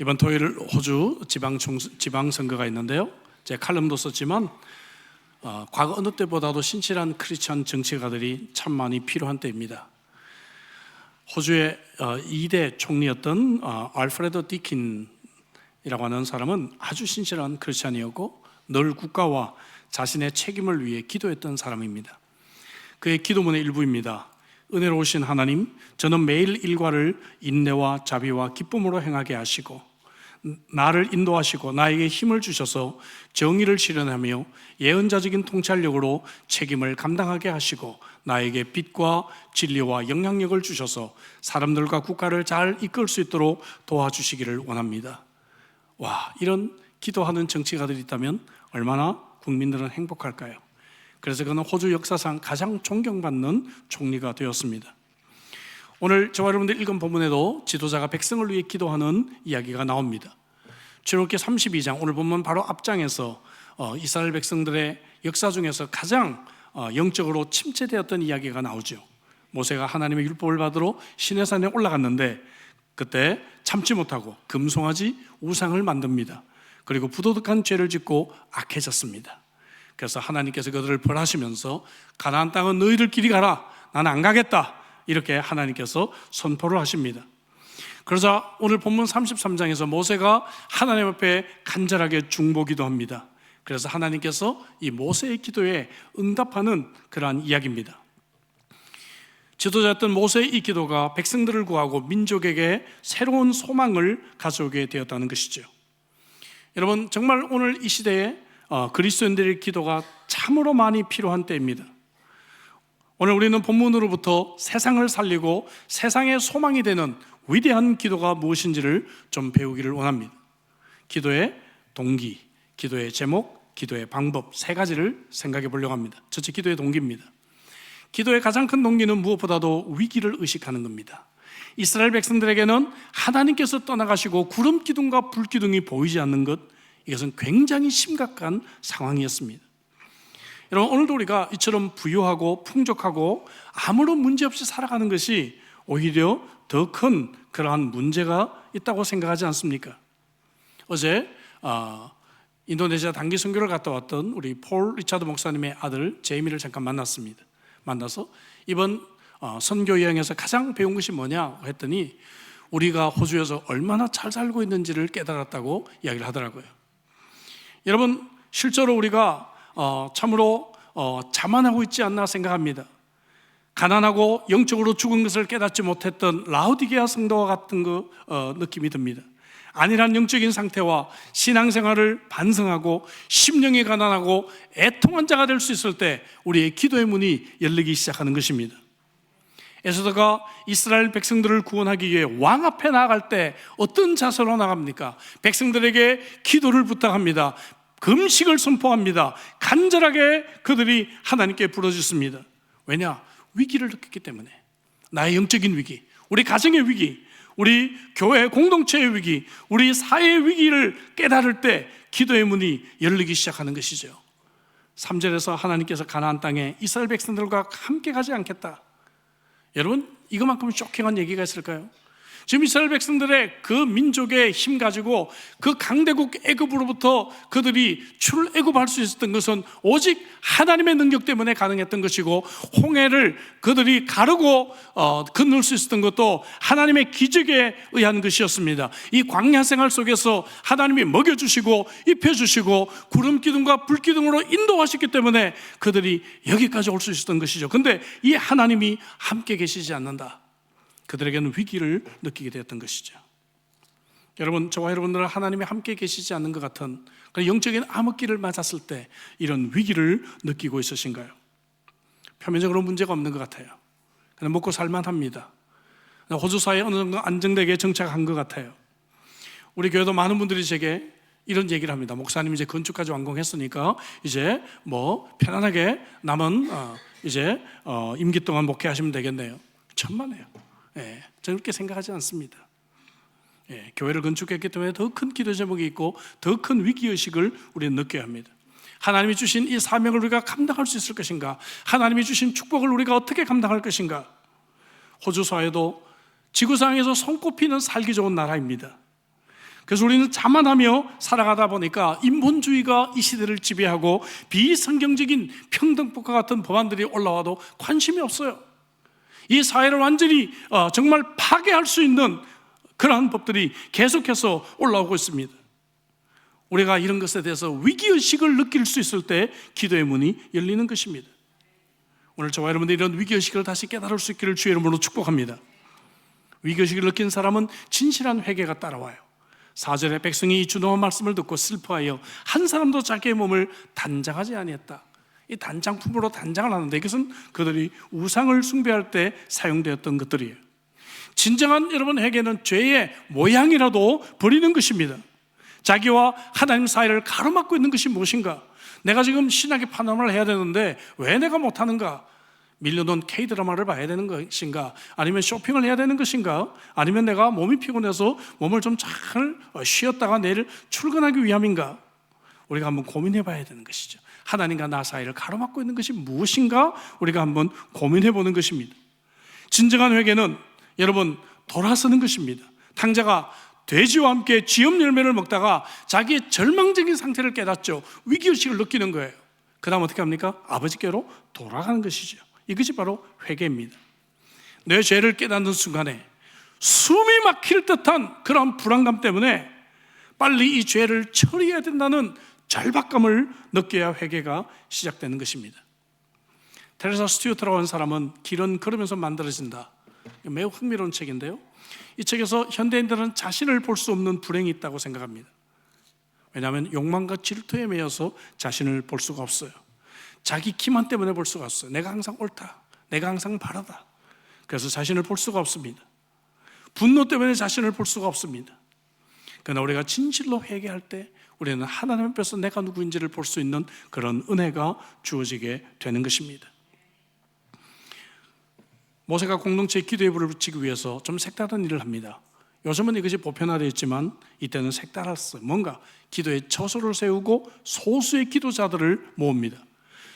이번 토요일 호주 지방선거가 있는데요. 제가 칼럼도 썼지만 과거 어느 때보다도 신실한 크리스천 정치가들이 참 많이 필요한 때입니다. 호주의 2대 총리였던 알프레드 디킨이라고 하는 사람은 아주 신실한 크리스천이었고 늘 국가와 자신의 책임을 위해 기도했던 사람입니다. 그의 기도문의 일부입니다. 은혜로우신 하나님, 저는 매일 일과를 인내와 자비와 기쁨으로 행하게 하시고 나를 인도하시고 나에게 힘을 주셔서 정의를 실현하며 예언자적인 통찰력으로 책임을 감당하게 하시고 나에게 빛과 진리와 영향력을 주셔서 사람들과 국가를 잘 이끌 수 있도록 도와주시기를 원합니다. 와, 이런 기도하는 정치가들이 있다면 얼마나 국민들은 행복할까요? 그래서 그는 호주 역사상 가장 존경받는 총리가 되었습니다. 오늘 저와 여러분들 읽은 본문에도 지도자가 백성을 위해 기도하는 이야기가 나옵니다. 출애굽기 32장, 오늘 본문 바로 앞장에서 이스라엘 백성들의 역사 중에서 가장 영적으로 침체되었던 이야기가 나오죠. 모세가 하나님의 율법을 받으러 시내산에 올라갔는데 그때 참지 못하고 금송아지 우상을 만듭니다. 그리고 부도덕한 죄를 짓고 악해졌습니다. 그래서 하나님께서 그들을 벌하시면서 가나안 땅은 너희들끼리 가라, 나는 안 가겠다, 이렇게 하나님께서 선포를 하십니다. 그러자 오늘 본문 33장에서 모세가 하나님 앞에 간절하게 중보기도합니다. 그래서 하나님께서 이 모세의 기도에 응답하는 그러한 이야기입니다. 지도자였던 모세의 이 기도가 백성들을 구하고 민족에게 새로운 소망을 가져오게 되었다는 것이죠. 여러분, 정말 오늘 이 시대에 그리스도인들의 기도가 참으로 많이 필요한 때입니다. 오늘 우리는 본문으로부터 세상을 살리고 세상의 소망이 되는 위대한 기도가 무엇인지를 좀 배우기를 원합니다. 기도의 동기, 기도의 제목, 기도의 방법 세 가지를 생각해 보려고 합니다. 첫째, 기도의 동기입니다. 기도의 가장 큰 동기는 무엇보다도 위기를 의식하는 겁니다. 이스라엘 백성들에게는 하나님께서 떠나가시고 구름 기둥과 불 기둥이 보이지 않는 것, 이것은 굉장히 심각한 상황이었습니다. 여러분, 오늘도 우리가 이처럼 부유하고 풍족하고 아무런 문제 없이 살아가는 것이 오히려 더 큰 그러한 문제가 있다고 생각하지 않습니까? 어제 인도네시아 단기 선교를 갔다 왔던 우리 폴 리차드 목사님의 아들 제이미를 잠깐 만났습니다. 만나서 이번 선교 여행에서 가장 배운 것이 뭐냐 했더니 우리가 호주에서 얼마나 잘 살고 있는지를 깨달았다고 이야기를 하더라고요. 여러분, 실제로 우리가 참으로 자만하고 있지 않나 생각합니다. 가난하고 영적으로 죽은 것을 깨닫지 못했던 라오디게아 성도와 같은 느낌이 듭니다. 안일한 영적인 상태와 신앙생활을 반성하고 심령이 가난하고 애통한 자가 될 수 있을 때 우리의 기도의 문이 열리기 시작하는 것입니다. 에스더가 이스라엘 백성들을 구원하기 위해 왕 앞에 나아갈 때 어떤 자세로 나갑니까? 백성들에게 기도를 부탁합니다. 금식을 선포합니다. 간절하게 그들이 하나님께 부르짖습니다. 왜냐? 위기를 느꼈기 때문에. 나의 영적인 위기, 우리 가정의 위기, 우리 교회 공동체의 위기, 우리 사회의 위기를 깨달을 때 기도의 문이 열리기 시작하는 것이죠. 3절에서 하나님께서 가나안 땅에 이스라엘 백성들과 함께 가지 않겠다. 여러분, 이것만큼 쇼킹한 얘기가 있을까요? 지금 이스라엘 백성들의 그 민족의 힘 가지고 그 강대국 애굽으로부터 그들이 출애굽할 수 있었던 것은 오직 하나님의 능력 때문에 가능했던 것이고, 홍해를 그들이 가르고 건널 수 있었던 것도 하나님의 기적에 의한 것이었습니다. 이 광야 생활 속에서 하나님이 먹여주시고 입혀주시고 구름 기둥과 불 기둥으로 인도하셨기 때문에 그들이 여기까지 올 수 있었던 것이죠. 그런데 이 하나님이 함께 계시지 않는다. 그들에게는 위기를 느끼게 되었던 것이죠. 여러분, 저와 여러분들은 하나님이 함께 계시지 않는 것 같은 영적인 암흑기를 맞았을 때 이런 위기를 느끼고 있으신가요? 표면적으로 문제가 없는 것 같아요. 그냥 먹고 살만합니다. 호주 사회에 어느 정도 안정되게 정착한 것 같아요. 우리 교회도 많은 분들이 제게 이런 얘기를 합니다. 목사님, 이제 건축까지 완공했으니까 이제 편안하게 남은 임기 동안 목회하시면 되겠네요. 천만에요. 저는 그렇게 생각하지 않습니다. 교회를 건축했기 때문에 더 큰 기도 제목이 있고 더 큰 위기의식을 우리는 느껴야 합니다. 하나님이 주신 이 사명을 우리가 감당할 수 있을 것인가? 하나님이 주신 축복을 우리가 어떻게 감당할 것인가? 호주 사회도 지구상에서 손꼽히는 살기 좋은 나라입니다. 그래서 우리는 자만하며 살아가다 보니까 인본주의가 이 시대를 지배하고 비성경적인 평등법과 같은 법안들이 올라와도 관심이 없어요. 이 사회를 완전히 정말 파괴할 수 있는 그러한 법들이 계속해서 올라오고 있습니다. 우리가 이런 것에 대해서 위기의식을 느낄 수 있을 때 기도의 문이 열리는 것입니다. 오늘 저와 여러분들이 이런 위기의식을 다시 깨달을 수 있기를 주의 이름으로 축복합니다. 위기의식을 느낀 사람은 진실한 회개가 따라와요. 4절에 백성이 이 준엄한 말씀을 듣고 슬퍼하여 한 사람도 자기의 몸을 단장하지 아니했다. 이 단장품으로 단장을 하는데 이것은 그들이 우상을 숭배할 때 사용되었던 것들이에요. 진정한 여러분 회개는 죄의 모양이라도 버리는 것입니다. 자기와 하나님 사이를 가로막고 있는 것이 무엇인가? 내가 지금 신학의 판단을 해야 되는데 왜 내가 못하는가? 밀려놓은 K-드라마를 봐야 되는 것인가? 아니면 쇼핑을 해야 되는 것인가? 아니면 내가 몸이 피곤해서 몸을 좀 잘 쉬었다가 내일 출근하기 위함인가? 우리가 한번 고민해 봐야 되는 것이죠. 하나님과 나 사이를 가로막고 있는 것이 무엇인가? 우리가 한번 고민해 보는 것입니다. 진정한 회개는 여러분 돌아서는 것입니다. 탕자가 돼지와 함께 쥐염 열매를 먹다가 자기의 절망적인 상태를 깨닫죠. 위기의식을 느끼는 거예요. 그 다음 어떻게 합니까? 아버지께로 돌아가는 것이죠. 이것이 바로 회개입니다. 내 죄를 깨닫는 순간에 숨이 막힐 듯한 그런 불안감 때문에 빨리 이 죄를 처리해야 된다는 절박감을 느껴야 회개가 시작되는 것입니다. 테레사 스튜어트라고 하는 사람은 길은 걸으면서 만들어진다. 매우 흥미로운 책인데요, 이 책에서 현대인들은 자신을 볼 수 없는 불행이 있다고 생각합니다. 왜냐하면 욕망과 질투에 매여서 자신을 볼 수가 없어요. 자기 기만 때문에 볼 수가 없어요. 내가 항상 옳다, 내가 항상 바르다. 그래서 자신을 볼 수가 없습니다. 분노 때문에 자신을 볼 수가 없습니다. 그러나 우리가 진실로 회개할 때 우리는 하나님 앞에서 내가 누구인지를 볼 수 있는 그런 은혜가 주어지게 되는 것입니다. 모세가 공동체의 기도의 불을 붙이기 위해서 좀 색다른 일을 합니다. 요즘은 이것이 보편화되어 있지만 이때는 색달랐어요. 뭔가 기도의 처소를 세우고 소수의 기도자들을 모읍니다.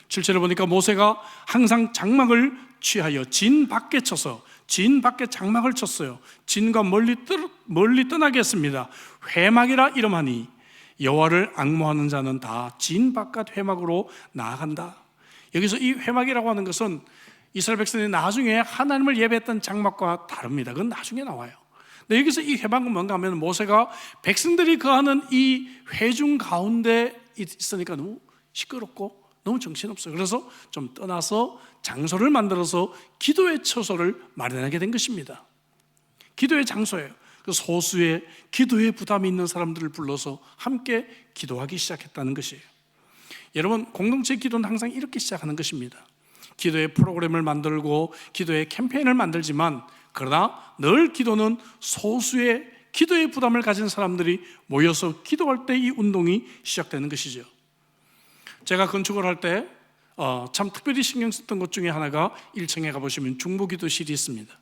7절에 보니까 모세가 항상 장막을 취하여 진 밖에 쳐서 진 밖에 장막을 쳤어요. 진과 멀리 떠나게 했습니다. 회막이라 이름하니 여호와를 앙모하는 자는 다 진 바깥 회막으로 나아간다. 여기서 이 회막이라고 하는 것은 이스라엘 백성이 나중에 하나님을 예배했던 장막과 다릅니다. 그건 나중에 나와요. 근데 여기서 이 회막은 뭔가 하면 모세가 백성들이 거하는 이 회중 가운데 있으니까 너무 시끄럽고 너무 정신없어요. 그래서 좀 떠나서 장소를 만들어서 기도의 처소를 마련하게 된 것입니다. 기도의 장소예요. 그 소수의 기도에 부담이 있는 사람들을 불러서 함께 기도하기 시작했다는 것이에요. 여러분, 공동체 기도는 항상 이렇게 시작하는 것입니다. 기도의 프로그램을 만들고 기도의 캠페인을 만들지만 그러나 늘 기도는 소수의 기도의 부담을 가진 사람들이 모여서 기도할 때 이 운동이 시작되는 것이죠. 제가 건축을 할 때 참 특별히 신경 썼던 것 중에 하나가 1층에 가보시면 중보기도실이 있습니다.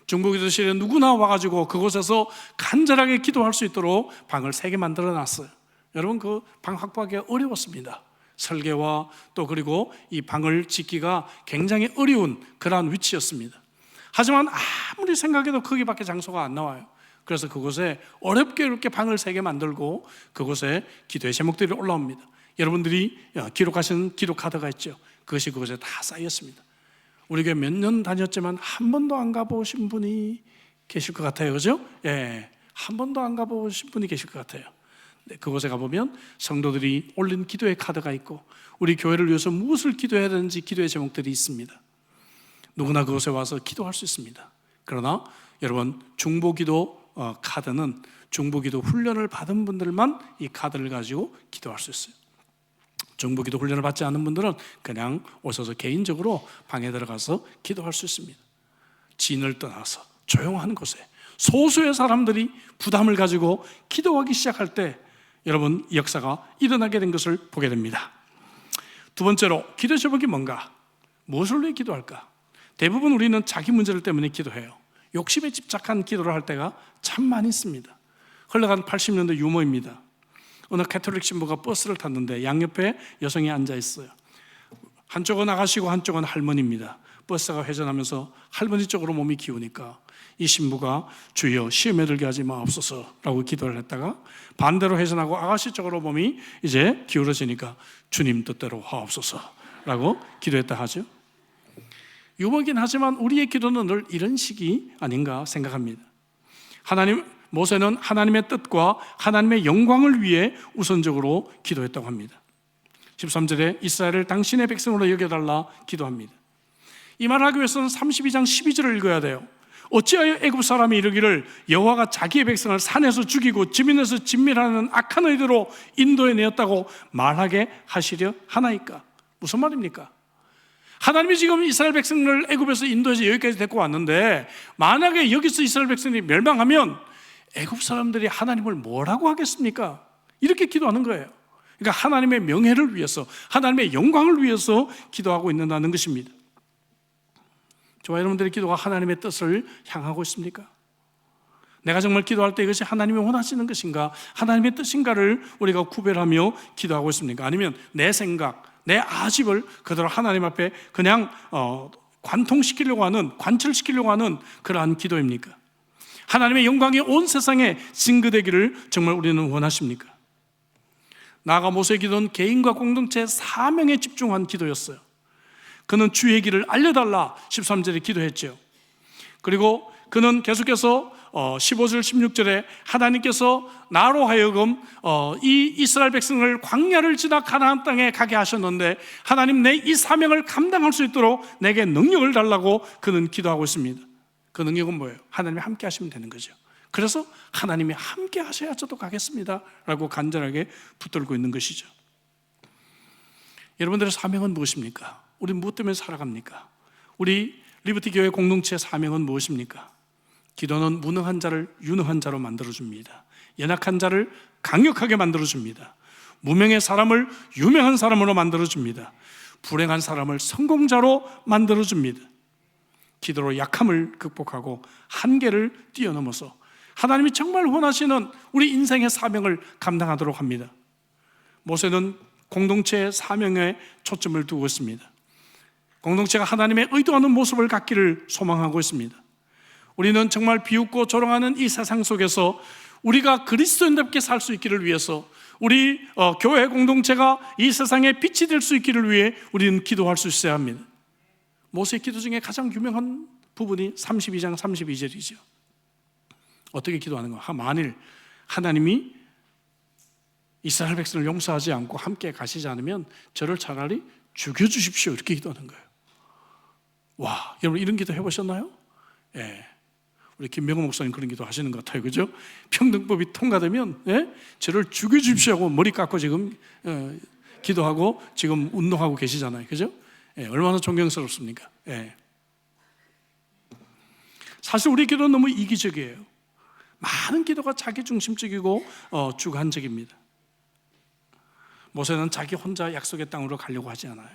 중보기도실에 누구나 와가지고 그곳에서 간절하게 기도할 수 있도록 방을 3개 만들어 놨어요. 여러분, 그 방 확보하기가 어려웠습니다. 설계와 또 그리고 이 방을 짓기가 굉장히 어려운 그러한 위치였습니다. 하지만 아무리 생각해도 거기밖에 장소가 안 나와요. 그래서 그곳에 어렵게 이렇게 방을 3개 만들고 그곳에 기도의 제목들이 올라옵니다. 여러분들이 기록하신 기도 카드가 있죠. 그것이 그곳에 다 쌓였습니다. 우리 교회 몇 년 다녔지만 한 번도 안 가보신 분이 계실 것 같아요. 그죠? 예, 한 번도 안 가보신 분이 계실 것 같아요. 그곳에 가보면 성도들이 올린 기도의 카드가 있고 우리 교회를 위해서 무엇을 기도해야 되는지 기도의 제목들이 있습니다. 누구나 그곳에 와서 기도할 수 있습니다. 그러나 여러분, 중보기도 카드는 중보기도 훈련을 받은 분들만 이 카드를 가지고 기도할 수 있어요. 중보기도 훈련을 받지 않은 분들은 그냥 오셔서 개인적으로 방에 들어가서 기도할 수 있습니다. 진을 떠나서 조용한 곳에 소수의 사람들이 부담을 가지고 기도하기 시작할 때 여러분, 역사가 일어나게 된 것을 보게 됩니다. 두 번째로, 기도 제목이 뭔가? 무엇을 위해 기도할까? 대부분 우리는 자기 문제를 때문에 기도해요. 욕심에 집착한 기도를 할 때가 참 많이 있습니다. 흘러간 80년대 유머입니다. 어느 가톨릭 신부가 버스를 탔는데 양옆에 여성이 앉아 있어요. 한쪽은 아가씨고 한쪽은 할머니입니다. 버스가 회전하면서 할머니 쪽으로 몸이 기우니까 이 신부가 주여 시험에 들게 하지 마옵소서라고 기도를 했다가 반대로 회전하고 아가씨 쪽으로 몸이 이제 기울어지니까 주님 뜻대로 하옵소서라고 기도했다 하죠. 유머긴 하지만 우리의 기도는 늘 이런 식이 아닌가 생각합니다. 모세는 하나님의 뜻과 하나님의 영광을 위해 우선적으로 기도했다고 합니다. 13절에 이스라엘을 당신의 백성으로 여겨달라 기도합니다. 이 말을 하기 위해서는 32장 12절을 읽어야 돼요. 어찌하여 애굽 사람이 이르기를 여호와가 자기의 백성을 산에서 죽이고 지면에서 진멸하는 악한 의대로 인도해 내었다고 말하게 하시려 하나이까? 무슨 말입니까? 하나님이 지금 이스라엘 백성을 애굽에서 인도해서 여기까지 데리고 왔는데 만약에 여기서 이스라엘 백성이 멸망하면 애굽 사람들이 하나님을 뭐라고 하겠습니까? 이렇게 기도하는 거예요. 그러니까 하나님의 명예를 위해서, 하나님의 영광을 위해서 기도하고 있는다는 것입니다. 저와 여러분들의 기도가 하나님의 뜻을 향하고 있습니까? 내가 정말 기도할 때 이것이 하나님이 원하시는 것인가, 하나님의 뜻인가를 우리가 구별하며 기도하고 있습니까? 아니면 내 생각, 내 아집을 그대로 하나님 앞에 그냥 관통시키려고 하는, 관철시키려고 하는 그러한 기도입니까? 하나님의 영광이 온 세상에 증거되기를 정말 우리는 원하십니까? 나아가 모세의 기도는 개인과 공동체 사명에 집중한 기도였어요. 그는 주의 길을 알려달라 13절에 기도했죠. 그리고 그는 계속해서 15절 16절에 하나님께서 나로 하여금 이 이스라엘 백성을 광야를 지나 가나안 땅에 가게 하셨는데 하나님 내 이 사명을 감당할 수 있도록 내게 능력을 달라고 그는 기도하고 있습니다. 그 능력은 뭐예요? 하나님이 함께 하시면 되는 거죠. 그래서 하나님이 함께 하셔야 저도 가겠습니다 라고 간절하게 붙들고 있는 것이죠. 여러분들의 사명은 무엇입니까? 우리 무엇 때문에 살아갑니까? 우리 리버티 교회 공동체의 사명은 무엇입니까? 기도는 무능한 자를 유능한 자로 만들어줍니다. 연약한 자를 강력하게 만들어줍니다. 무명의 사람을 유명한 사람으로 만들어줍니다. 불행한 사람을 성공자로 만들어줍니다. 기도로 약함을 극복하고 한계를 뛰어넘어서 하나님이 정말 원하시는 우리 인생의 사명을 감당하도록 합니다. 모세는 공동체의 사명에 초점을 두고 있습니다. 공동체가 하나님의 의도하는 모습을 갖기를 소망하고 있습니다. 우리는 정말 비웃고 조롱하는 이 세상 속에서 우리가 그리스도인답게 살 수 있기를 위해서 우리 교회 공동체가 이 세상에 빛이 될 수 있기를 위해 우리는 기도할 수 있어야 합니다. 모세의 기도 중에 가장 유명한 부분이 32장 32절이죠. 어떻게 기도하는가? 만일 하나님이 이스라엘 백성을 용서하지 않고 함께 가시지 않으면 저를 차라리 죽여주십시오 이렇게 기도하는 거예요. 와, 여러분 이런 기도 해보셨나요? 예, 우리 김명호 목사님 그런 기도 하시는 것 같아요. 그죠? 평등법이 통과되면 저를 죽여주십시오 하고 머리 깎고 지금 기도하고 지금 운동하고 계시잖아요. 그죠? 얼마나 존경스럽습니까? 사실 우리 기도는 너무 이기적이에요. 많은 기도가 자기중심적이고 주관적입니다. 모세는 자기 혼자 약속의 땅으로 가려고 하지 않아요.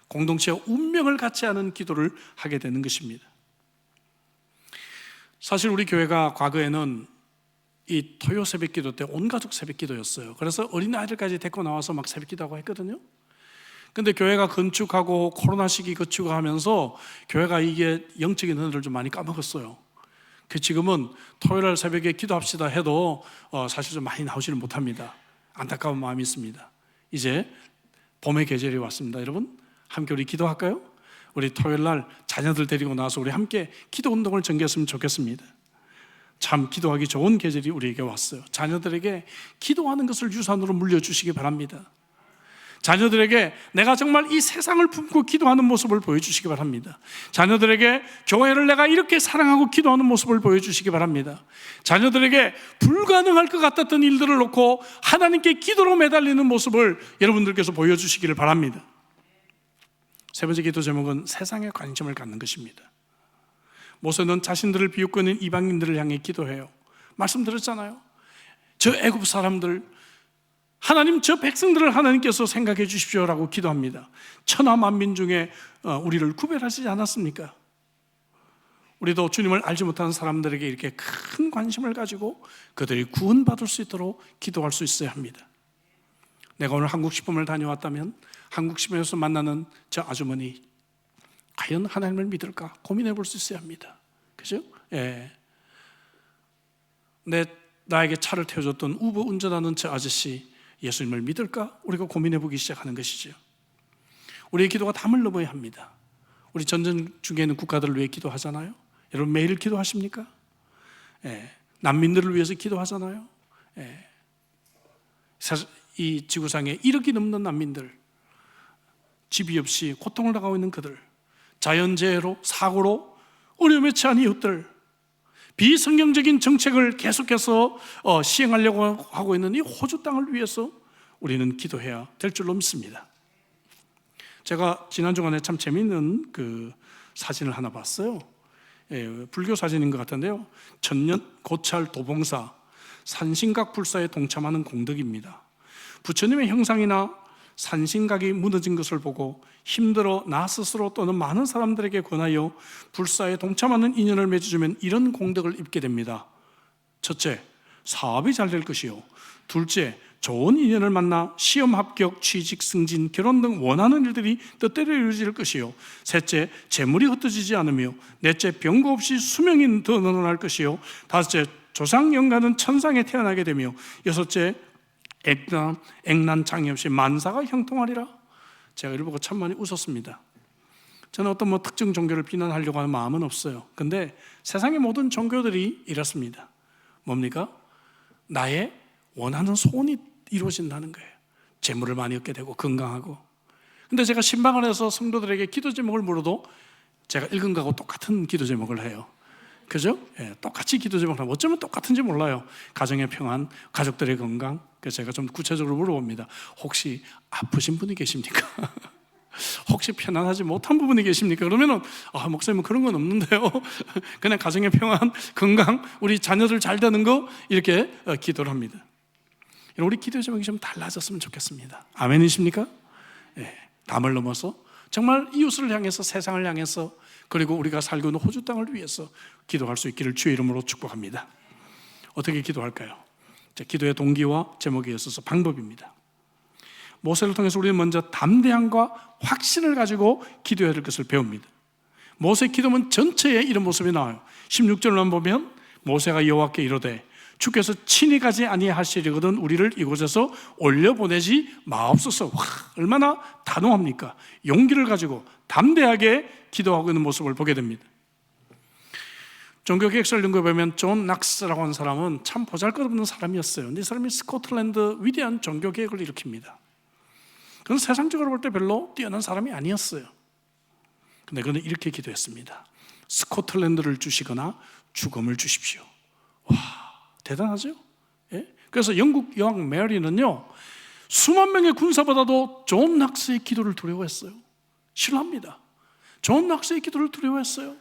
공동체와 운명을 같이 하는 기도를 하게 되는 것입니다. 사실 우리 교회가 과거에는 이 토요 새벽 기도 때 온 가족 새벽 기도였어요. 그래서 어린아이들까지 데리고 나와서 막 새벽 기도하고 했거든요. 근데 교회가 건축하고 코로나 시기 건축하면서 교회가 이게 영적인 은혜를 좀 많이 까먹었어요. 그 지금은 토요일 새벽에 기도합시다 해도 사실 좀 많이 나오지는 못합니다. 안타까운 마음이 있습니다. 이제 봄의 계절이 왔습니다. 여러분 함께 우리 기도할까요? 우리 토요일 날 자녀들 데리고 나와서 우리 함께 기도 운동을 전개했으면 좋겠습니다. 참 기도하기 좋은 계절이 우리에게 왔어요. 자녀들에게 기도하는 것을 유산으로 물려주시기 바랍니다. 자녀들에게 내가 정말 이 세상을 품고 기도하는 모습을 보여주시기 바랍니다. 자녀들에게 교회를 내가 이렇게 사랑하고 기도하는 모습을 보여주시기 바랍니다. 자녀들에게 불가능할 것 같았던 일들을 놓고 하나님께 기도로 매달리는 모습을 여러분들께서 보여주시기를 바랍니다. 세 번째 기도 제목은 세상에 관심을 갖는 것입니다. 모세는 자신들을 비웃고 있는 이방인들을 향해 기도해요. 말씀드렸잖아요. 저 애굽 사람들, 하나님 저 백성들을 하나님께서 생각해 주십시오라고 기도합니다. 천하 만민 중에 우리를 구별하시지 않았습니까? 우리도 주님을 알지 못하는 사람들에게 이렇게 큰 관심을 가지고 그들이 구원받을 수 있도록 기도할 수 있어야 합니다. 내가 오늘 한국 시범을 다녀왔다면 한국 시범에서 만나는 저 아주머니 과연 하나님을 믿을까 고민해 볼 수 있어야 합니다. 그죠? 예. 나에게 차를 태워줬던 우버 운전하는 저 아저씨 예수님을 믿을까? 우리가 고민해 보기 시작하는 것이죠. 우리의 기도가 담을 넘어야 합니다. 우리 전쟁 중에 있는 국가들을 위해 기도하잖아요. 여러분 매일 기도하십니까? 예. 난민들을 위해서 기도하잖아요. 예. 이 지구상에 1억이 넘는 난민들, 집이 없이 고통을 당하고 있는 그들, 자연재해로 사고로 어려움에 처한 이웃들, 비성경적인 정책을 계속해서 시행하려고 하고 있는 이 호주 땅을 위해서 우리는 기도해야 될 줄로 믿습니다. 제가 지난 주간에 참 재미있는 그 사진을 하나 봤어요. 예, 불교 사진인 것 같은데요. 천년 고찰 도봉사 산신각 불사에 동참하는 공덕입니다. 부처님의 형상이나 산신각이 무너진 것을 보고 힘들어 나 스스로 또는 많은 사람들에게 권하여 불사에 동참하는 인연을 맺어주면 이런 공덕을 입게 됩니다. 첫째, 사업이 잘 될 것이요. 둘째, 좋은 인연을 만나 시험 합격, 취직, 승진, 결혼 등 원하는 일들이 뜻대로 이루어질 것이요. 셋째, 재물이 흩어지지 않으며 넷째, 병거 없이 수명이 더 늘어날 것이요. 다섯째, 조상 영가는 천상에 태어나게 되며 여섯째, 액난 장애 없이 만사가 형통하리라. 제가 이를 보고 참 많이 웃었습니다. 저는 어떤 특정 종교를 비난하려고 하는 마음은 없어요. 근데 세상의 모든 종교들이 이렇습니다. 뭡니까? 나의 원하는 소원이 이루어진다는 거예요. 재물을 많이 얻게 되고 건강하고. 근데 제가 신방을 해서 성도들에게 기도 제목을 물어도 제가 읽은 거하고 똑같은 기도 제목을 해요. 그죠? 예, 똑같이 기도 제목을 하면 어쩌면 똑같은지 몰라요. 가정의 평안, 가족들의 건강. 그래서 제가 좀 구체적으로 물어봅니다. 혹시 아프신 분이 계십니까? 혹시 편안하지 못한 부분이 계십니까? 그러면은 목사님은 그런 건 없는데요. 그냥 가정의 평안, 건강, 우리 자녀들 잘 되는 거 이렇게 기도를 합니다. 우리 기도 제목이 좀 달라졌으면 좋겠습니다. 아멘이십니까? 예, 담을 넘어서 정말 이웃을 향해서 세상을 향해서 그리고 우리가 살고 있는 호주 땅을 위해서 기도할 수 있기를 주의 이름으로 축복합니다. 어떻게 기도할까요? 기도의 동기와 제목에 있어서 방법입니다. 모세를 통해서 우리는 먼저 담대함과 확신을 가지고 기도해야 될 것을 배웁니다. 모세 기도문 전체에 이런 모습이 나와요. 16절만 보면 모세가 여호와께 이르되 주께서 친히 가지 아니하시려거든 우리를 이곳에서 올려보내지 마옵소서. 와, 얼마나 단호합니까? 용기를 가지고 담대하게 기도하고 있는 모습을 보게 됩니다. 종교개혁설 연구에 보면 존 낙스라고 하는 사람은 참 보잘것없는 사람이었어요. 근데 이 사람이 스코틀랜드 위대한 종교개혁을 일으킵니다. 그는 세상적으로 볼 때 별로 뛰어난 사람이 아니었어요. 근데 그는 이렇게 기도했습니다. 스코틀랜드를 주시거나 죽음을 주십시오. 와, 대단하죠? 예? 그래서 영국 여왕 메리는요, 수만 명의 군사보다도 존 낙스의 기도를 두려워했어요. 싫어합니다. 존 낙스의 기도를 두려워했어요.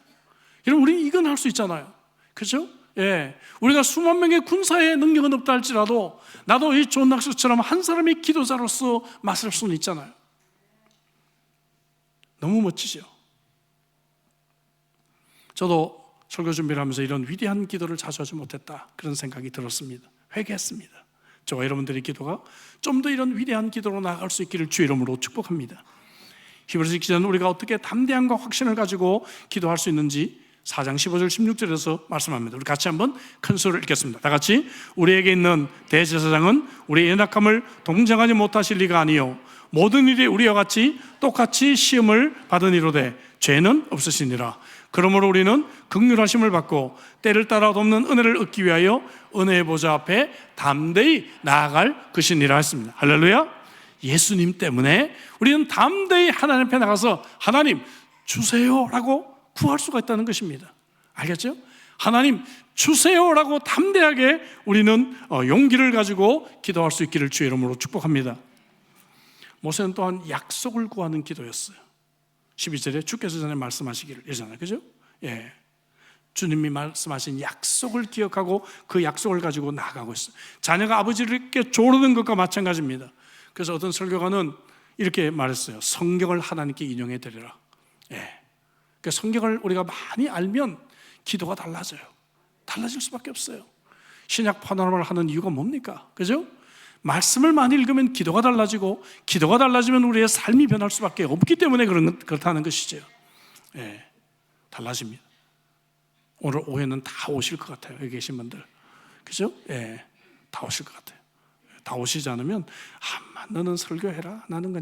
여러분, 우리 이건 할 수 있잖아요. 그죠? 예. 우리가 수만 명의 군사의 능력은 없다 할지라도 나도 이 존 낙스처럼 한 사람의 기도자로서 맞설 수는 있잖아요. 너무 멋지죠? 저도 설교 준비를 하면서 이런 위대한 기도를 자주 하지 못했다, 그런 생각이 들었습니다. 회개했습니다. 저와 여러분들의 기도가 좀 더 이런 위대한 기도로 나아갈 수 있기를 주의 이름으로 축복합니다. 히브리서 기자는 우리가 어떻게 담대함과 확신을 가지고 기도할 수 있는지 4장 15절 16절에서 말씀합니다. 우리 같이 한번 큰 소리를 읽겠습니다. 다 같이. 우리에게 있는 대제사장은 우리의 연약함을 동정하지 못하실 리가 아니요 모든 일이 우리와 같이 똑같이 시험을 받으니로되 죄는 없으시니라. 그러므로 우리는 긍휼하심을 받고 때를 따라 돕는 은혜를 얻기 위하여 은혜의 보좌 앞에 담대히 나아갈 것이니라 했습니다. 할렐루야. 예수님 때문에 우리는 담대히 하나님 앞에 나가서 하나님 주세요라고 구할 수가 있다는 것입니다. 알겠죠? 하나님 주세요라고 담대하게 우리는 용기를 가지고 기도할 수 있기를 주의 이름으로 축복합니다. 모세는 또한 약속을 구하는 기도였어요. 12절에 주께서 전에 말씀하시기를 이러잖아요. 그죠? 예. 주님이 말씀하신 약속을 기억하고 그 약속을 가지고 나아가고 있어요. 자녀가 아버지를 조르는 것과 마찬가지입니다. 그래서 어떤 설교가는 이렇게 말했어요. 성경을 하나님께 인용해 드리라. 예. 그러니까 성경을 우리가 많이 알면 기도가 달라져요. 달라질 수밖에 없어요. 신약 파노라마를 하는 이유가 뭡니까? 그죠? 말씀을 많이 읽으면 기도가 달라지고 기도가 달라지면 우리의 삶이 변할 수밖에 없기 때문에 그렇다는 것이죠. 예, 달라집니다. 오늘 오후에는 다 오실 것 같아요. 여기 계신 분들. 그죠? 예, 다 오실 것 같아요. 다 오시지 않으면 너는 설교해라. 나는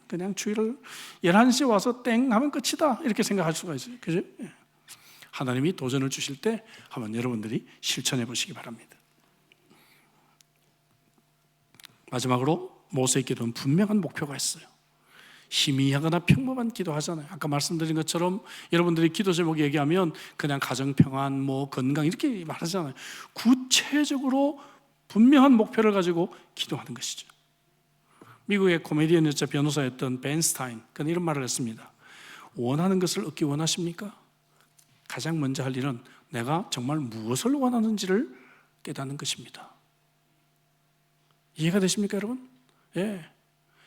그냥 주일을 11시에 와서 땡 하면 끝이다. 이렇게 생각할 수가 있어요. 그죠? 예. 하나님이 도전을 주실 때 한번 여러분들이 실천해 보시기 바랍니다. 마지막으로 모세의 기도는 분명한 목표가 있어요. 희미하거나 평범한 기도하잖아요. 아까 말씀드린 것처럼 여러분들이 기도 제목 얘기하면 그냥 가정평안, 건강 이렇게 말하잖아요. 구체적으로 분명한 목표를 가지고 기도하는 것이죠. 미국의 코미디언이자 변호사였던 벤 스타인, 그는 이런 말을 했습니다. 원하는 것을 얻기 원하십니까? 가장 먼저 할 일은 내가 정말 무엇을 원하는지를 깨닫는 것입니다. 이해가 되십니까, 여러분? 예.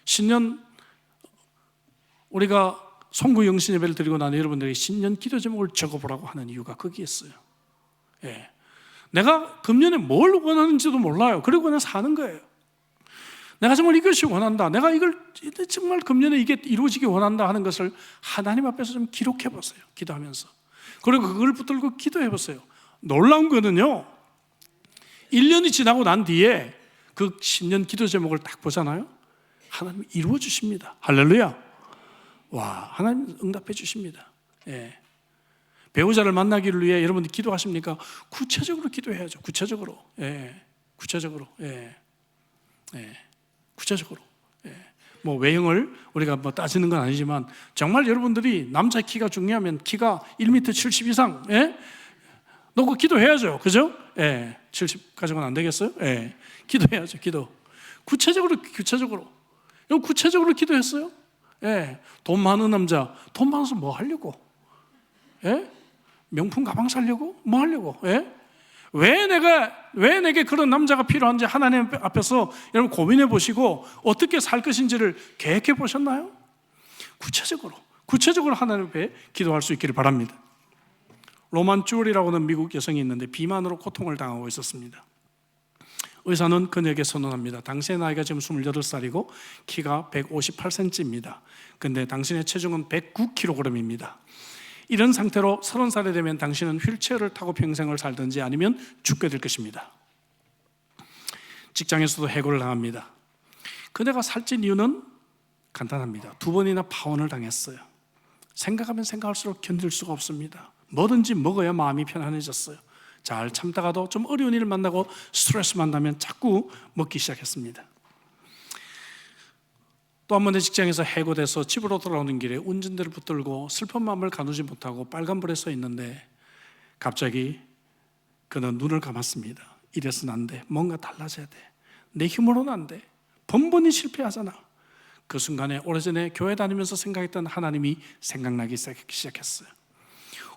신년 우리가 송구 영신 예배를 드리고 나서 여러분들이 신년 기도 제목을 적어보라고 하는 이유가 거기에 있어요. 예. 내가 금년에 뭘 원하는지도 몰라요. 그리고 그냥 사는 거예요. 내가 정말 이것이 원한다. 내가 이걸 정말 금년에 이게 이루어지기 원한다 하는 것을 하나님 앞에서 좀 기록해 보세요. 기도하면서. 그리고 그걸 붙들고 기도해 보세요. 놀라운 거는요, 1년이 지나고 난 뒤에 그 신년 기도 제목을 딱 보잖아요. 하나님이 이루어 주십니다. 할렐루야. 와, 하나님 응답해 주십니다. 예. 배우자를 만나기를 위해 여러분들 기도하십니까? 구체적으로 기도해야죠. 구체적으로. 예. 구체적으로. 예. 예. 구체적으로. 예. 외형을 우리가 따지는 건 아니지만 정말 여러분들이 남자 키가 중요하면 키가 1m 70 이상, 예? 놓고 기도해야죠. 그죠? 예. 70까지는 안 되겠어요? 예. 기도해야죠. 기도. 구체적으로. 이거 구체적으로 기도했어요? 예. 돈 많은 남자, 돈 많아서 뭐 하려고? 예? 명품 가방 사려고? 뭐 하려고? 예? 왜 내게 그런 남자가 필요한지 하나님 앞에서 여러분 고민해 보시고 어떻게 살 것인지를 계획해 보셨나요? 구체적으로 하나님 앞에 기도할 수 있기를 바랍니다. 로만 쭈얼이라고 하는 미국 여성이 있는데 비만으로 고통을 당하고 있었습니다. 의사는 그녀에게 선언합니다. 당신의 나이가 지금 28살이고 키가 158cm입니다. 근데 당신의 체중은 109kg입니다. 이런 상태로 30살이 되면 당신은 휠체어를 타고 평생을 살든지 아니면 죽게 될 것입니다. 직장에서도 해고를 당합니다. 그녀가 살찐 이유는 간단합니다. 2번이나 파혼을 당했어요. 생각하면 생각할수록 견딜 수가 없습니다. 뭐든지 먹어야 마음이 편안해졌어요. 잘 참다가도 좀 어려운 일을 만나고 스트레스 만나면 자꾸 먹기 시작했습니다. 또 한 번의 직장에서 해고돼서 집으로 돌아오는 길에 운전대를 붙들고 슬픈 마음을 가누지 못하고 빨간불에 서 있는데 갑자기 그는 눈을 감았습니다. 이래서는 안 돼. 뭔가 달라져야 돼. 내 힘으로는 안 돼. 번번이 실패하잖아. 그 순간에 오래전에 교회 다니면서 생각했던 하나님이 생각나기 시작했어요.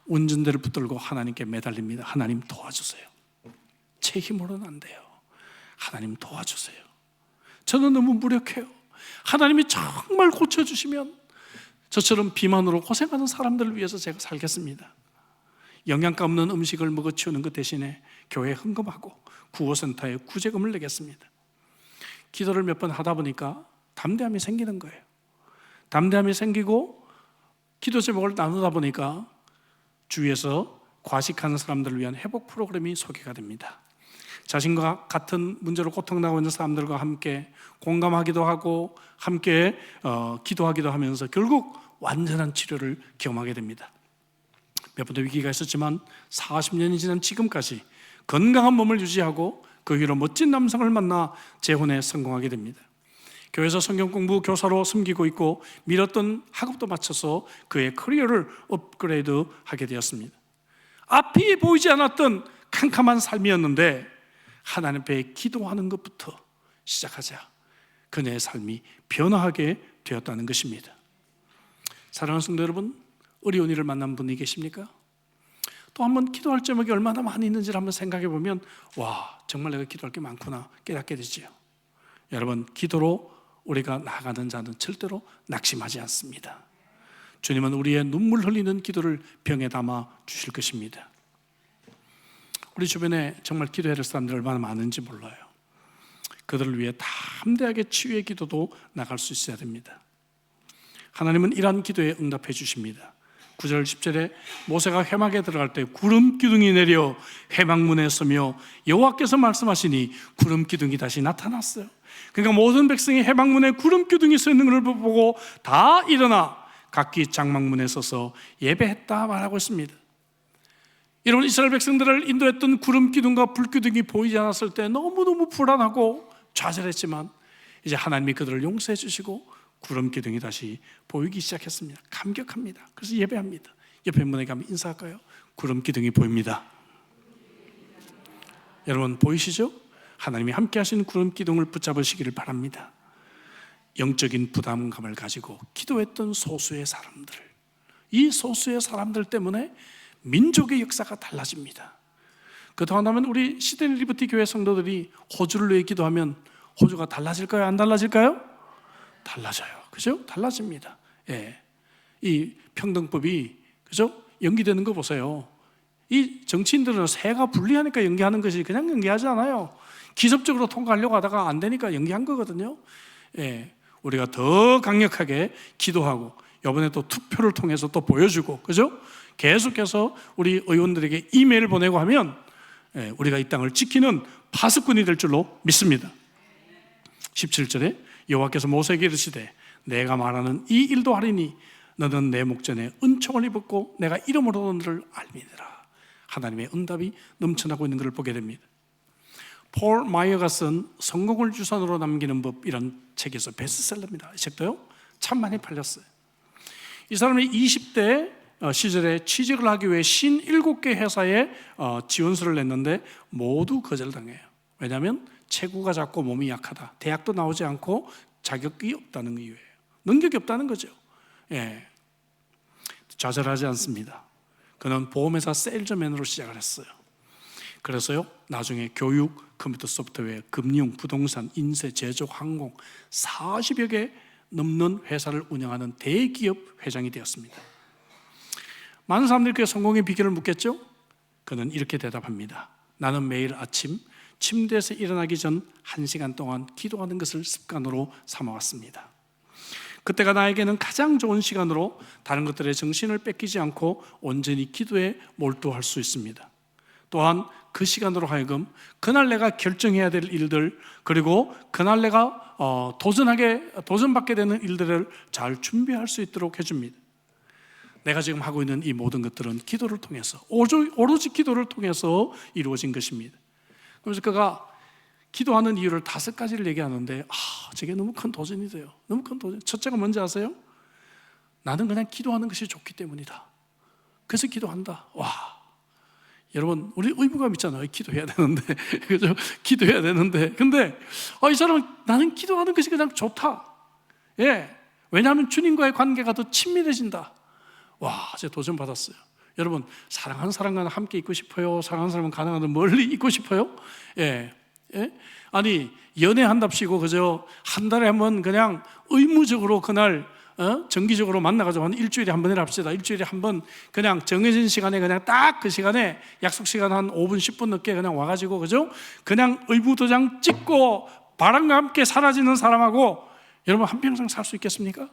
운전대를 붙들고 하나님께 매달립니다. 하나님 도와주세요. 제 힘으로는 안 돼요. 하나님 도와주세요. 저는 너무 무력해요. 하나님이 정말 고쳐주시면 저처럼 비만으로 고생하는 사람들을 위해서 제가 살겠습니다. 영양가 없는 음식을 먹어치우는 것 대신에 교회에 헌금하고 구호센터에 구제금을 내겠습니다. 기도를 몇 번 하다 보니까 담대함이 생기는 거예요. 담대함이 생기고 기도 제목을 나누다 보니까 주위에서 과식하는 사람들을 위한 회복 프로그램이 소개가 됩니다. 자신과 같은 문제로 고통당하고 있는 사람들과 함께 공감하기도 하고 함께 기도하기도 하면서 결국 완전한 치료를 경험하게 됩니다. 몇 번의 위기가 있었지만 40년이 지난 지금까지 건강한 몸을 유지하고 그 위로 멋진 남성을 만나 재혼에 성공하게 됩니다. 교회에서 성경 공부 교사로 섬기고 있고 미뤘던 학업도 마쳐서 그의 커리어를 업그레이드하게 되었습니다. 앞이 보이지 않았던 캄캄한 삶이었는데 하나님 앞에 기도하는 것부터 시작하자 그녀의 삶이 변화하게 되었다는 것입니다. 사랑하는 성도 여러분, 어려운 일을 만난 분이 계십니까? 또 한번 기도할 제목이 얼마나 많이 있는지를 한번 생각해 보면 와, 정말 내가 기도할 게 많구나 깨닫게 되지요. 여러분, 기도로 우리가 나아가는 자는 절대로 낙심하지 않습니다. 주님은 우리의 눈물 흘리는 기도를 병에 담아 주실 것입니다. 우리 주변에 정말 기도해야 될 사람들이 얼마나 많은지 몰라요. 그들을 위해 담대하게 치유의 기도도 나갈 수 있어야 됩니다. 하나님은 이러한 기도에 응답해 주십니다. 9절 10절에 모세가 회막에 들어갈 때 구름 기둥이 내려 회막문에 서며 여호와께서 말씀하시니 구름 기둥이 다시 나타났어요. 그러니까 모든 백성이 회막문에 구름 기둥이 서 있는 걸 보고 다 일어나 각기 장막문에 서서 예배했다 말하고 있습니다. 여러분, 이스라엘 백성들을 인도했던 구름 기둥과 불 기둥이 보이지 않았을 때 너무너무 불안하고 좌절했지만 이제 하나님이 그들을 용서해 주시고 구름 기둥이 다시 보이기 시작했습니다. 감격합니다. 그래서 예배합니다. 옆에 분에게 가면 인사할까요? 구름 기둥이 보입니다. 여러분 보이시죠? 하나님이 함께 하시는 구름 기둥을 붙잡으시기를 바랍니다. 영적인 부담감을 가지고 기도했던 소수의 사람들, 이 소수의 사람들 때문에 민족의 역사가 달라집니다. 그동안 하면 우리 시드니 리버티 교회 성도들이 호주를 위해 기도하면 호주가 달라질까요? 안 달라질까요? 달라져요. 그죠? 달라집니다. 예. 이 평등법이, 그죠? 연기되는 거 보세요. 이 정치인들은 세가 불리하니까 연기하는 것이 그냥 연기하지 않아요. 기습적으로 통과하려고 하다가 안 되니까 연기한 거거든요. 예. 우리가 더 강력하게 기도하고 이번에 또 투표를 통해서 또 보여주고, 그죠? 계속해서 우리 의원들에게 이메일을 보내고 하면 우리가 이 땅을 지키는 파수꾼이 될 줄로 믿습니다. 17절에 여호와께서 모세에게 이르시되 내가 말하는 이 일도 하리니 너는 내 목전에 은총을 입었고 내가 이름으로 너를 알미니라. 하나님의 응답이 넘쳐나고 있는 것을 보게 됩니다. 폴 마이어가 쓴 성공을 유산으로 남기는 법, 이런 책에서 베스트셀러입니다. 이 책도요 참 많이 팔렸어요. 이 사람이 20대 시절에 취직을 하기 위해 57개 회사에 지원서를 냈는데 모두 거절당해요. 왜냐하면 체구가 작고 몸이 약하다, 대학도 나오지 않고 자격이 없다는 이유예요. 능력이 없다는 거죠. 예. 좌절하지 않습니다. 그는 보험회사 세일즈맨으로 시작을 했어요. 그래서요 나중에 교육, 컴퓨터 소프트웨어, 금융, 부동산, 인쇄, 제조, 항공 40여 개 넘는 회사를 운영하는 대기업 회장이 되었습니다. 많은 사람들이 그의 성공의 비결을 묻겠죠? 그는 이렇게 대답합니다. 나는 매일 아침 침대에서 일어나기 전 1시간 동안 기도하는 것을 습관으로 삼아왔습니다. 그때가 나에게는 가장 좋은 시간으로 다른 것들의 정신을 뺏기지 않고 온전히 기도에 몰두할 수 있습니다. 또한 그 시간으로 하여금 그날 내가 결정해야 될 일들, 그리고 그날 내가 도전받게 되는 일들을 잘 준비할 수 있도록 해줍니다. 내가 지금 하고 있는 이 모든 것들은 기도를 통해서, 오로지 기도를 통해서 이루어진 것입니다. 그래서 그가 기도하는 이유를 5가지를 얘기하는데 저게 너무 큰 도전이 돼요. 너무 큰 도전. 첫째가 뭔지 아세요? 나는 그냥 기도하는 것이 좋기 때문이다. 그래서 기도한다. 와, 여러분 우리 의무감 있잖아요. 기도해야 되는데 그죠? 기도해야 되는데 근데 이 사람은 나는 기도하는 것이 그냥 좋다. 예, 왜냐하면 주님과의 관계가 더 친밀해진다. 와, 제가 도전 받았어요. 여러분 사랑하는 사람과 함께 있고 싶어요? 사랑하는 사람은 가능하면 멀리 있고 싶어요? 예. 예? 아니 연애한답시고 그저 한 달에 한 번 그냥 의무적으로 그날 정기적으로 만나가지고 한 일주일에 한 번이라 합시다. 일주일에 한 번 그냥 정해진 시간에 그냥 딱 그 시간에 약속 시간 한 5분 10분 늦게 그냥 와가지고 그죠? 그냥 의무도장 찍고 바람과 함께 사라지는 사람하고 여러분 한평생 살 수 있겠습니까?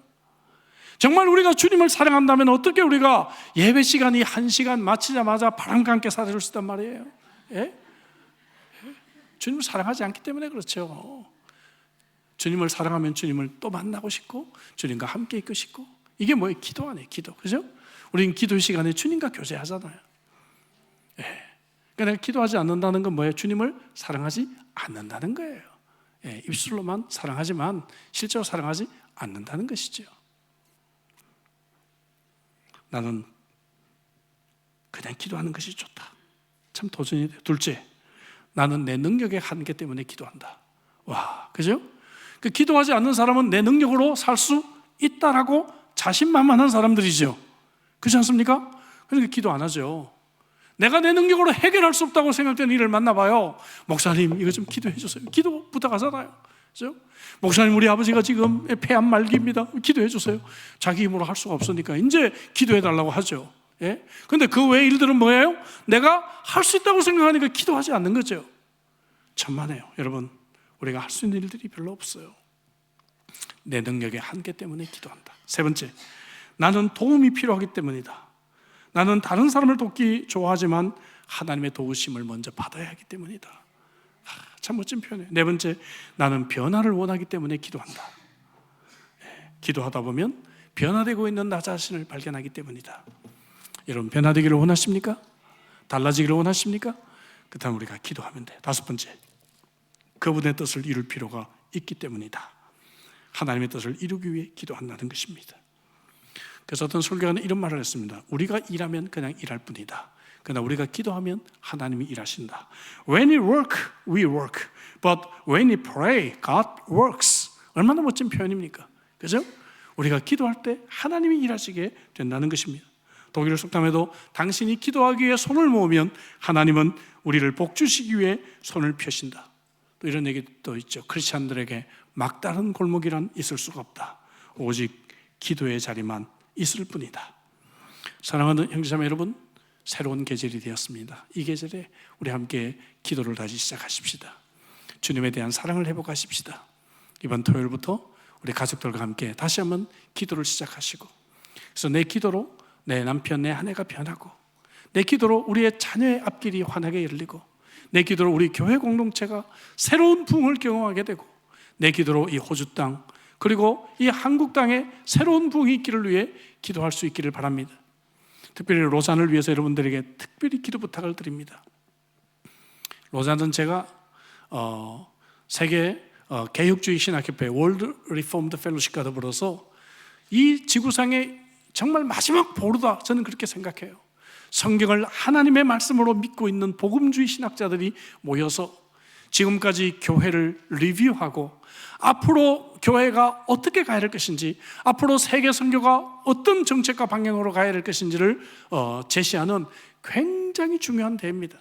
정말 우리가 주님을 사랑한다면 어떻게 우리가 예배 시간이 1시간 마치자마자 바람과 함께 사라질 수 있단 말이에요? 예? 주님을 사랑하지 않기 때문에 그렇죠. 주님을 사랑하면 주님을 또 만나고 싶고 주님과 함께 있고 싶고, 이게 뭐예요? 기도 아니에요, 기도. 그죠? 우리는 기도 시간에 주님과 교제하잖아요. 예. 그러니까 기도하지 않는다는 건 뭐예요? 주님을 사랑하지 않는다는 거예요. 예. 입술로만 사랑하지만 실제로 사랑하지 않는다는 것이죠. 나는 그냥 기도하는 것이 좋다. 참 도전이 돼요. 둘째, 나는 내 능력의 한계 때문에 기도한다. 와, 그죠? 그 기도하지 않는 사람은 내 능력으로 살 수 있다라고 자신만만한 사람들이죠. 그렇지 않습니까? 그러니까 기도 안 하죠. 내가 내 능력으로 해결할 수 없다고 생각되는 일을 만나봐요. 목사님 이거 좀 기도해 주세요. 기도 부탁하잖아요. 그죠? 목사님 우리 아버지가 지금 폐암 말기입니다. 기도해 주세요. 자기 힘으로 할 수가 없으니까 이제 기도해 달라고 하죠. 예? 근데 그 외의 일들은 뭐예요? 내가 할 수 있다고 생각하니까 기도하지 않는 거죠. 천만에요. 여러분 우리가 할 수 있는 일들이 별로 없어요. 내 능력의 한계 때문에 기도한다. 세 번째, 나는 도움이 필요하기 때문이다. 나는 다른 사람을 돕기 좋아하지만 하나님의 도우심을 먼저 받아야 하기 때문이다. 참 멋진 표현이에요. 네 번째, 나는 변화를 원하기 때문에 기도한다. 기도하다 보면 변화되고 있는 나 자신을 발견하기 때문이다. 여러분, 변화되기를 원하십니까? 달라지기를 원하십니까? 그렇다면 우리가 기도하면 돼요. 다섯 번째, 그분의 뜻을 이룰 필요가 있기 때문이다. 하나님의 뜻을 이루기 위해 기도한다는 것입니다. 그래서 어떤 설교가는 이런 말을 했습니다. 우리가 일하면 그냥 일할 뿐이다. 그러나 우리가 기도하면 하나님이 일하신다. When we work, we work. But when we pray, God works. 얼마나 멋진 표현입니까? 그죠? 우리가 기도할 때 하나님이 일하시게 된다는 것입니다. 독일 속담에도 당신이 기도하기 위해 손을 모으면 하나님은 우리를 복주시기 위해 손을 펴신다. 또 이런 얘기도 있죠. 크리스찬들에게 막다른 골목이란 있을 수가 없다. 오직 기도의 자리만 있을 뿐이다. 사랑하는 형제자매 여러분, 새로운 계절이 되었습니다. 이 계절에 우리 함께 기도를 다시 시작하십시다. 주님에 대한 사랑을 회복하십시다. 이번 토요일부터 우리 가족들과 함께 다시 한번 기도를 시작하시고, 그래서 내 기도로 내 남편, 내 아내가 변하고, 내 기도로 우리의 자녀의 앞길이 환하게 열리고, 내 기도로 우리 교회 공동체가 새로운 부흥을 경험하게 되고, 내 기도로 이 호주 땅 그리고 이 한국 땅에 새로운 부흥이 있기를 위해 기도할 수 있기를 바랍니다. 특별히 로잔을 위해서 여러분들에게 특별히 기도 부탁을 드립니다. 로잔은 제가 세계 개혁주의 신학협회 월드 리폼드 펠로십과 더불어서 이 지구상의 정말 마지막 보루다, 저는 그렇게 생각해요. 성경을 하나님의 말씀으로 믿고 있는 복음주의 신학자들이 모여서 지금까지 교회를 리뷰하고 앞으로 교회가 어떻게 가야 할 것인지, 앞으로 세계 선교가 어떤 정책과 방향으로 가야 할 것인지를 제시하는 굉장히 중요한 대회입니다.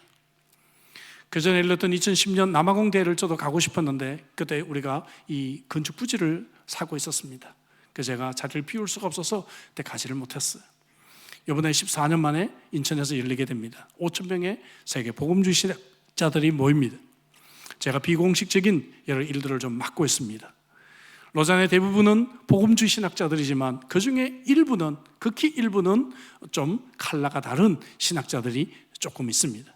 그전에 열렸던 2010년 남아공 대회를 저도 가고 싶었는데 그때 우리가 이 건축 부지를 사고 있었습니다. 그래서 제가 자리를 비울 수가 없어서 그때 가지를 못했어요. 이번에 14년 만에 인천에서 열리게 됩니다. 5,000명의 세계 복음주의 신학자들이 모입니다. 제가 비공식적인 여러 일들을 좀 맡고 있습니다. 로잔의 대부분은 복음주의 신학자들이지만 그 중에 일부는, 극히 일부는 좀 컬러가 다른 신학자들이 조금 있습니다.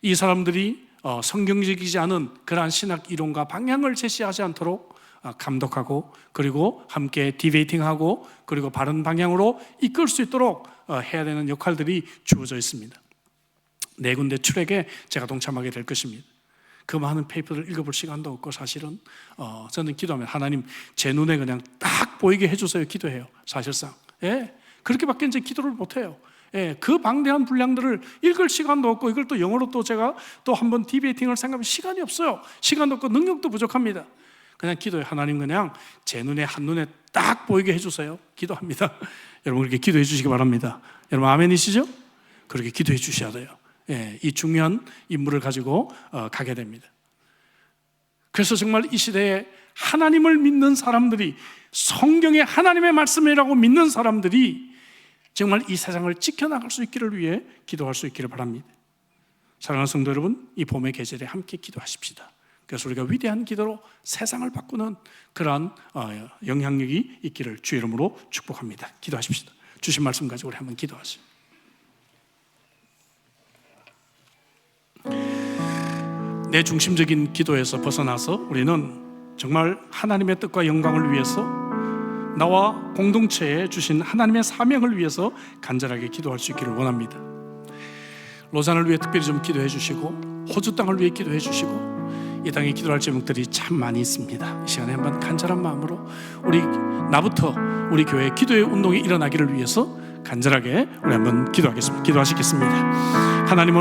이 사람들이 성경적이지 않은 그러한 신학 이론과 방향을 제시하지 않도록 감독하고, 그리고 함께 디베이팅하고, 그리고 바른 방향으로 이끌 수 있도록 해야 되는 역할들이 주어져 있습니다. 네 군데 출애에 제가 동참하게 될 것입니다. 그 많은 페이퍼를 읽어볼 시간도 없고, 사실은 저는 기도하면 하나님 제 눈에 그냥 딱 보이게 해주세요 기도해요. 사실상 그렇게밖에 이제 기도를 못해요. 그 방대한 분량들을 읽을 시간도 없고, 이걸 또 영어로 또 제가 또 한번 디베이팅을 생각하면 시간이 없어요. 시간도 없고 능력도 부족합니다. 그냥 기도해. 하나님 그냥 제 눈에 한눈에 딱 보이게 해주세요. 기도합니다. 여러분 그렇게 기도해 주시기 바랍니다. 여러분 아멘이시죠? 그렇게 기도해 주셔야 돼요. 이 중요한 임무를 가지고 가게 됩니다. 그래서 정말 이 시대에 하나님을 믿는 사람들이, 성경의 하나님의 말씀이라고 믿는 사람들이 정말 이 세상을 지켜나갈 수 있기를 위해 기도할 수 있기를 바랍니다. 사랑하는 성도 여러분, 이 봄의 계절에 함께 기도하십시다. 그래서 우리가 위대한 기도로 세상을 바꾸는 그러한 영향력이 있기를 주의 이름으로 축복합니다. 기도하십시다. 주신 말씀 가지고 우리 한번 기도하시죠. 내 중심적인 기도에서 벗어나서 우리는 정말 하나님의 뜻과 영광을 위해서, 나와 공동체에 주신 하나님의 사명을 위해서 간절하게 기도할 수 있기를 원합니다. 로잔을 위해 특별히 좀 기도해 주시고, 호주 땅을 위해 기도해 주시고, 이 땅에 기도할 제목들이 참 많이 있습니다. 이 시간에 한번 간절한 마음으로 나부터 우리 교회 기도의 운동이 일어나기를 위해서 간절하게 우리 한번 기도하겠습니다. 기도하시겠습니다. 하나님